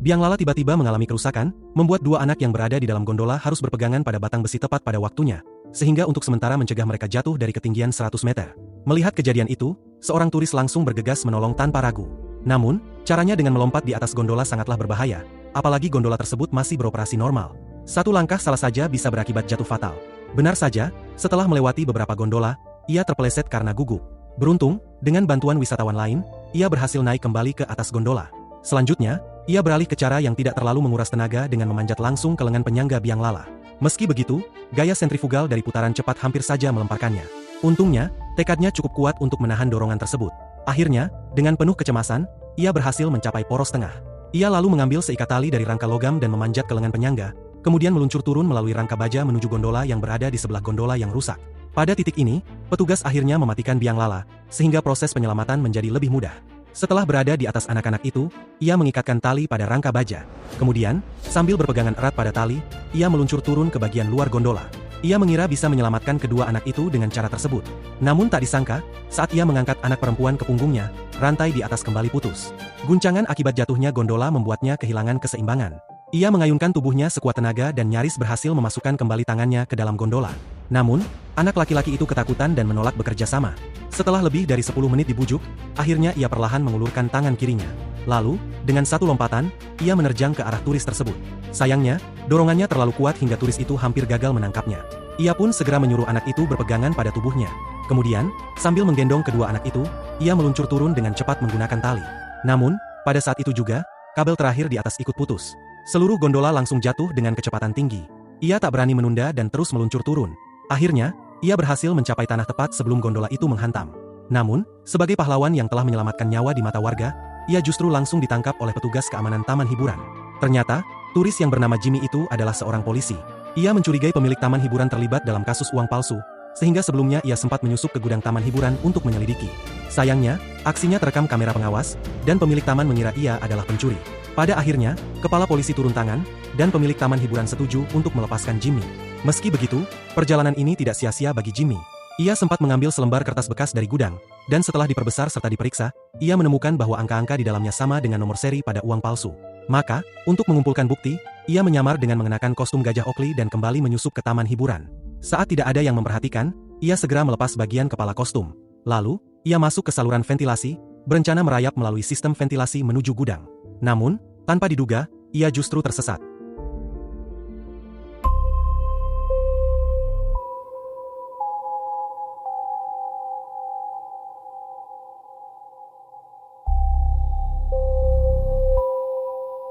Biang lala tiba-tiba mengalami kerusakan, membuat dua anak yang berada di dalam gondola harus berpegangan pada batang besi tepat pada waktunya, sehingga untuk sementara mencegah mereka jatuh dari ketinggian 100 meter. Melihat kejadian itu, seorang turis langsung bergegas menolong tanpa ragu. Namun, caranya dengan melompat di atas gondola sangatlah berbahaya, apalagi gondola tersebut masih beroperasi normal. Satu langkah salah saja bisa berakibat jatuh fatal. Benar saja, setelah melewati beberapa gondola, ia terpeleset karena gugup. Beruntung, dengan bantuan wisatawan lain, ia berhasil naik kembali ke atas gondola. Selanjutnya, ia beralih ke cara yang tidak terlalu menguras tenaga dengan memanjat langsung ke lengan penyangga biang lala. Meski begitu, gaya sentrifugal dari putaran cepat hampir saja melemparkannya. Untungnya, tekadnya cukup kuat untuk menahan dorongan tersebut. Akhirnya, dengan penuh kecemasan, ia berhasil mencapai poros tengah. Ia lalu mengambil seikat tali dari rangka logam dan memanjat ke lengan penyangga, kemudian meluncur turun melalui rangka baja menuju gondola yang berada di sebelah gondola yang rusak. Pada titik ini, petugas akhirnya mematikan biang lala, sehingga proses penyelamatan menjadi lebih mudah. Setelah berada di atas anak-anak itu, ia mengikatkan tali pada rangka baja. Kemudian, sambil berpegangan erat pada tali, ia meluncur turun ke bagian luar gondola. Ia mengira bisa menyelamatkan kedua anak itu dengan cara tersebut. Namun tak disangka, saat ia mengangkat anak perempuan ke punggungnya, rantai di atas kembali putus. Guncangan akibat jatuhnya gondola membuatnya kehilangan keseimbangan. Ia mengayunkan tubuhnya sekuat tenaga dan nyaris berhasil memasukkan kembali tangannya ke dalam gondola. Namun, anak laki-laki itu ketakutan dan menolak bekerja sama. Setelah lebih dari 10 menit dibujuk, akhirnya ia perlahan mengulurkan tangan kirinya. Lalu, dengan satu lompatan, ia menerjang ke arah turis tersebut. Sayangnya, dorongannya terlalu kuat hingga turis itu hampir gagal menangkapnya. Ia pun segera menyuruh anak itu berpegangan pada tubuhnya. Kemudian, sambil menggendong kedua anak itu, ia meluncur turun dengan cepat menggunakan tali. Namun, pada saat itu juga, kabel terakhir di atas ikut putus. Seluruh gondola langsung jatuh dengan kecepatan tinggi. Ia tak berani menunda dan terus meluncur turun. Akhirnya, ia berhasil mencapai tanah tepat sebelum gondola itu menghantam. Namun, sebagai pahlawan yang telah menyelamatkan nyawa di mata warga, ia justru langsung ditangkap oleh petugas keamanan taman hiburan. Ternyata, turis yang bernama Jimmy itu adalah seorang polisi. Ia mencurigai pemilik taman hiburan terlibat dalam kasus uang palsu, sehingga sebelumnya ia sempat menyusup ke gudang taman hiburan untuk menyelidiki. Sayangnya, aksinya terekam kamera pengawas, dan pemilik taman mengira ia adalah pencuri. Pada akhirnya, kepala polisi turun tangan, dan pemilik taman hiburan setuju untuk melepaskan Jimmy. Meski begitu, perjalanan ini tidak sia-sia bagi Jimmy. Ia sempat mengambil selembar kertas bekas dari gudang, dan setelah diperbesar serta diperiksa, ia menemukan bahwa angka-angka di dalamnya sama dengan nomor seri pada uang palsu. Maka, untuk mengumpulkan bukti, ia menyamar dengan mengenakan kostum gajah Oakley dan kembali menyusup ke taman hiburan. Saat tidak ada yang memperhatikan, ia segera melepas bagian kepala kostum. Lalu, ia masuk ke saluran ventilasi, berencana merayap melalui sistem ventilasi menuju gudang. Namun, tanpa diduga, ia justru tersesat.